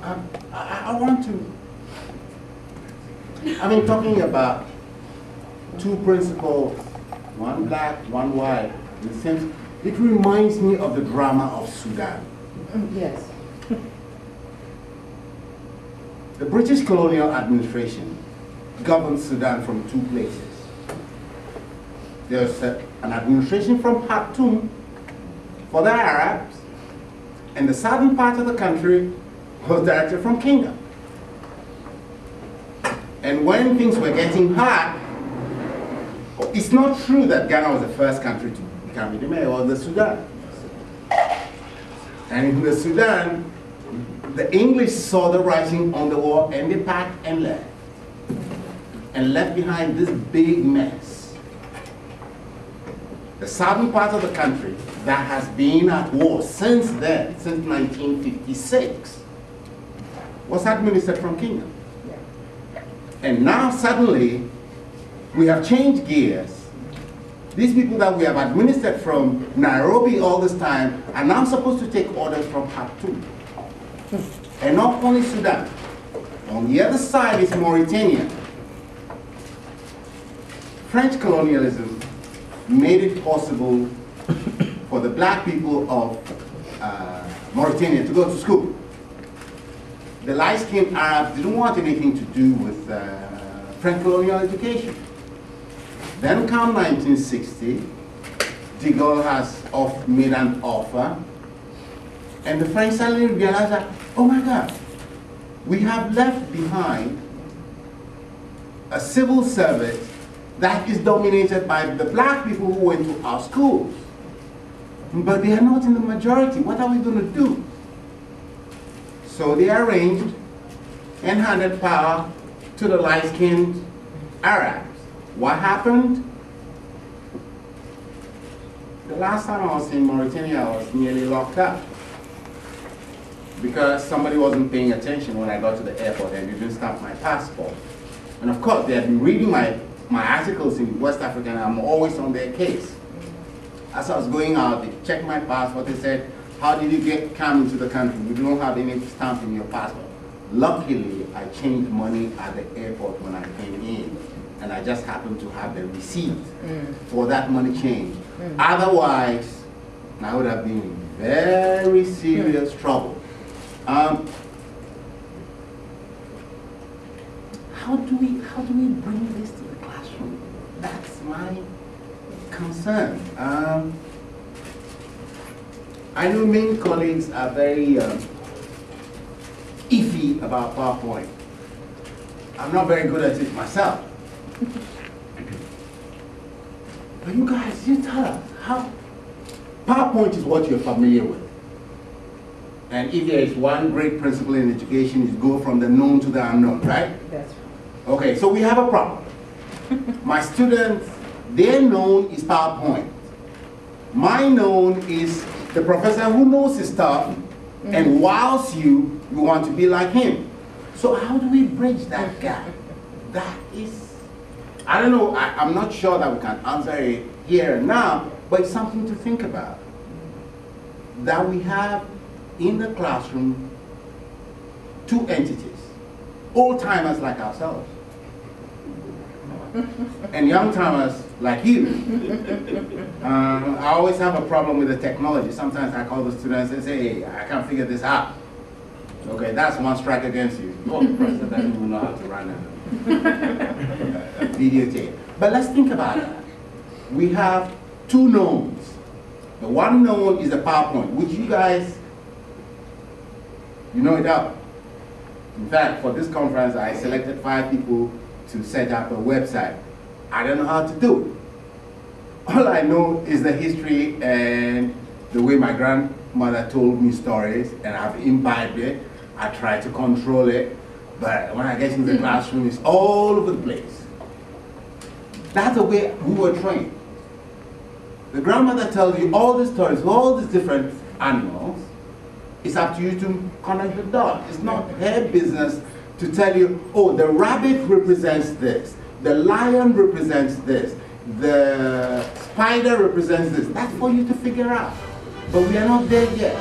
I want to, I've been talking about two principles, one black, one white, in the sense, it reminds me of the drama of Sudan. Yes. The British colonial administration governed Sudan from two places. There's an administration from Khartoum for the Arabs, and the southern part of the country was directed from Kingdom. And when things were getting hard, it's not true that Ghana was the first country to become independent, it was the Sudan. And in the Sudan, the English saw the writing on the wall and they packed and left. And left behind this big mess. The southern part of the country that has been at war since then, since 1956, was administered from Kingdom. And now suddenly, we have changed gears. These people that we have administered from Nairobi all this time are now supposed to take orders from Khartoum. And not only Sudan. On the other side is Mauritania. French colonialism made it possible for the black people of Mauritania to go to school. The light-skinned Arabs didn't want anything to do with French colonial education. Then come 1960, de Gaulle has made an offer, and the French suddenly realized that, oh my God, we have left behind a civil service that is dominated by the black people who went to our schools. But they are not in the majority. What are we going to do? So they arranged and handed power to the light-skinned Arabs. What happened? The last time I was in Mauritania, I was nearly locked up because somebody wasn't paying attention when I got to the airport and didn't stamp my passport. And of course, they had been reading my articles in West Africa, and I'm always on their case. As I was going out, they checked my passport. They said, how did you come into the country? We don't have any stamp in your passport. Luckily, I changed money at the airport when I came in, and I just happened to have the receipt for that money change. Otherwise, I would have been in very serious trouble. How do we bring this to the classroom? That's my concern. I know many colleagues are very iffy about PowerPoint. I'm not very good at it myself. But you guys, you tell us how PowerPoint is what you're familiar with. And if there is one great principle in education, is go from the known to the unknown, right? That's right. Okay, so we have a problem. My students, their known is PowerPoint. My known is the professor who knows his stuff and wows you, you want to be like him. So how do we bridge that gap? That is, I don't know, I'm not sure that we can answer it here and now, but it's something to think about. That we have in the classroom two entities, old-timers like ourselves, and young-timers like you. I always have a problem with the technology. Sometimes I call the students and say, hey, I can't figure this out. Okay, that's one strike against you. Oh, the person doesn't even know how to run a videotape. But let's think about it. We have two knowns. The one known is the PowerPoint, which you guys, you know it up. In fact, for this conference, I selected 5 people to set up a website. I don't know how to do it. All I know is the history and the way my grandmother told me stories, and I've imbibed it. I try to control it, but when I get into the classroom, it's all over the place. That's the way we were trained. The grandmother tells you all these stories, all these different animals. It's up to you to connect the dots. It's not her business to tell you, oh, the rabbit represents this, the lion represents this, the spider represents this. That's for you to figure out. But we are not there yet.